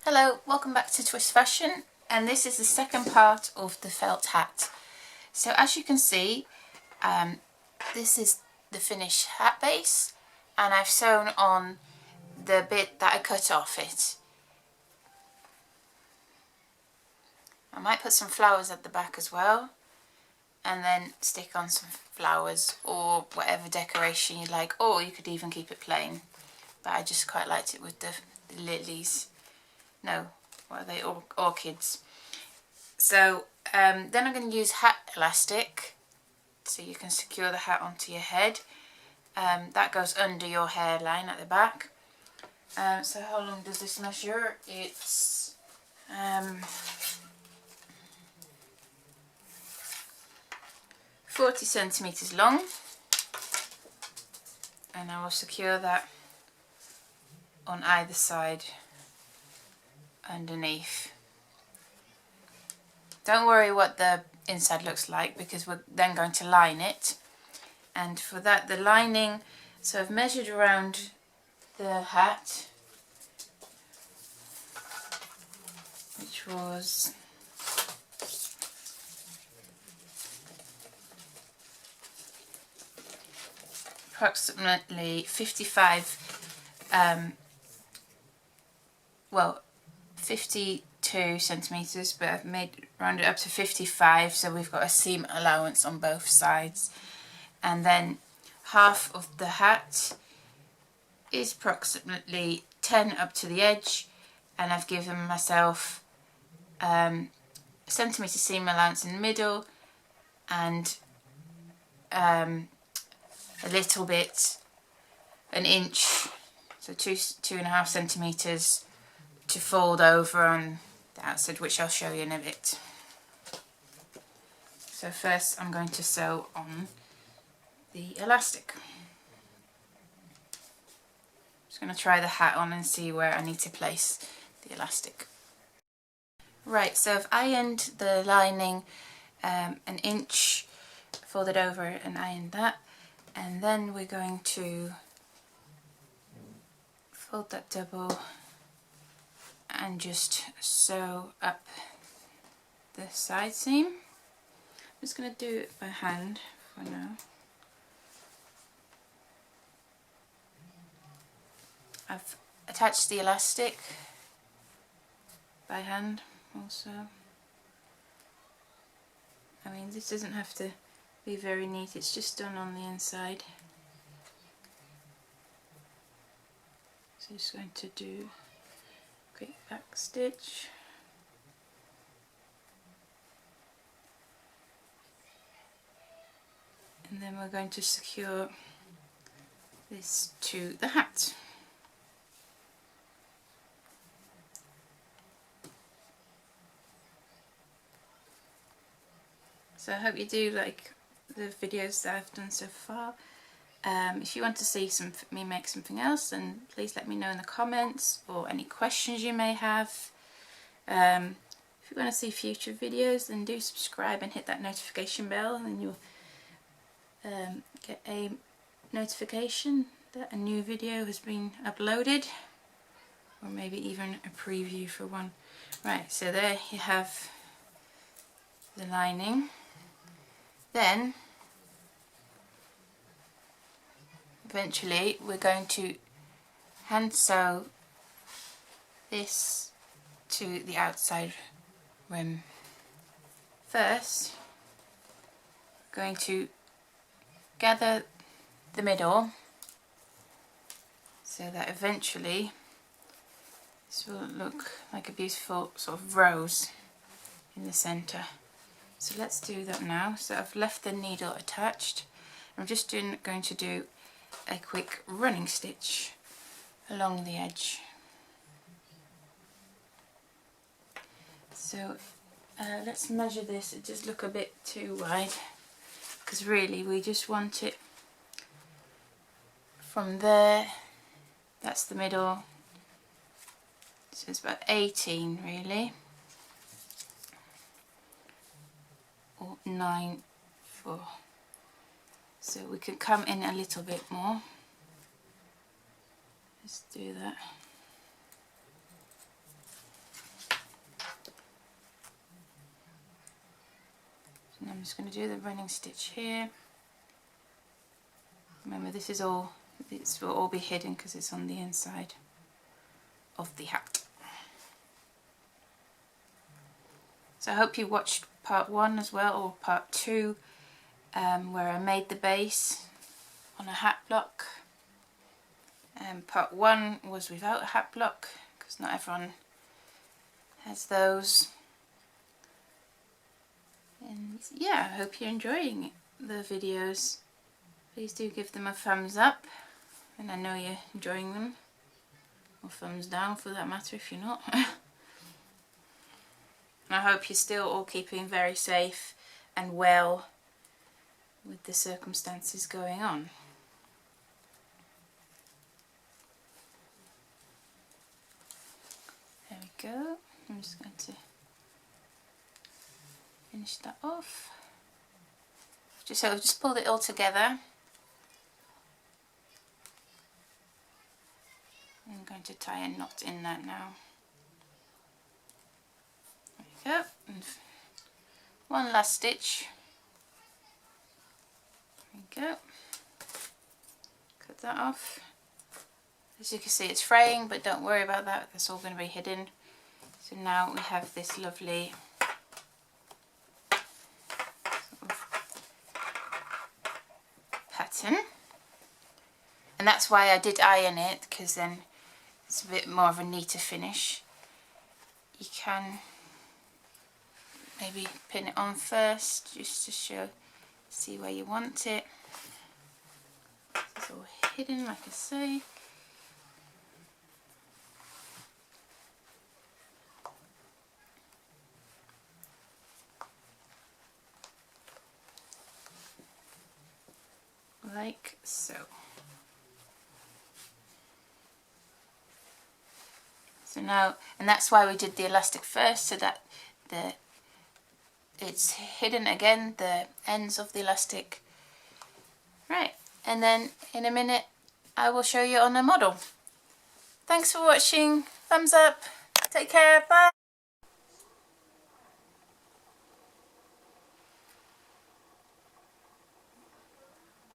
Hello, welcome back to Twist Fashion, and this is the second part of the felt hat. So as you can see, this is the finished hat base, and I've sewn on the bit that I cut off it. I might put some flowers at the back as well, and then stick on some flowers or whatever decoration you like, or you could even keep it plain, but I just quite liked it with the lilies. No, what are they? Orchids. So then I'm going to use hat elastic so you can secure the hat onto your head. That goes under your hairline at the back. So how long does this measure? It's 40 centimeters long, and I will secure that on either side underneath. Don't worry what the inside looks like, because we're then going to line it, and for that the lining, so I've measured around the hat, which was approximately 52 centimeters, but I've rounded up to 55, so we've got a seam allowance on both sides. And then half of the hat is approximately 10 up to the edge, and I've given myself a centimetre seam allowance in the middle, and a little bit, an inch, so 2.5 centimetres to fold over on the outside, which I'll show you in a bit. So first I'm going to sew on the elastic. Just going to try the hat on and see where I need to place the elastic. Right, so I've ironed the lining an inch, folded over and ironed that, and then we're going to fold that double and just sew up the side seam. I'm just going to do it by hand for now. I've attached the elastic by hand also. I mean, this doesn't have to be very neat, it's just done on the inside. So I'm just going to do a quick back stitch. And then we're going to secure this to the hat. So I hope you do like the videos that I've done so far. If you want to see me make something else, then please let me know in the comments, or any questions you may have. If you want to see future videos, then do subscribe and hit that notification bell, and then you'll get a notification that a new video has been uploaded, or maybe even a preview for one. Right, so there you have the lining. Then eventually we're going to hand sew this to the outside rim. First, we're going to gather the middle so that eventually this will look like a beautiful sort of rose in the centre. So let's do that now. So I've left the needle attached. I'm just going to do a quick running stitch along the edge. So let's measure this. It does look a bit too wide, because really we just want it from there, that's the middle, so it's about 18 really, or 9.4. So we can come in a little bit more. Let's do that. I'm just going to do the running stitch here. Remember, this will all be hidden because it's on the inside of the hat. So I hope you watched part 1 as well, or part 2, where I made the base on a hat block. Part 1 was without a hat block because not everyone has those. And yeah, I hope you're enjoying the videos. Please do give them a thumbs up, and I know you're enjoying them, or thumbs down for that matter if you're not. And I hope you're still all keeping very safe and well with the circumstances going on. There we go. I'm just going to finish that off. So I've just pulled it all together. I'm going to tie a knot in that now. There we go. And one last stitch. There we go. Cut that off. As you can see, it's fraying, but don't worry about that. That's all going to be hidden. So now we have this lovely sort of pattern. And that's why I did iron it, because then it's a bit more of a neater finish. You can maybe pin it on first just to see where you want it. It's all hidden, like I say. Like so. So now, and that's why we did the elastic first, so that it's hidden again, the ends of the elastic. Right, and then in a minute I will show you on a model. Thanks for watching, thumbs up, take care, bye!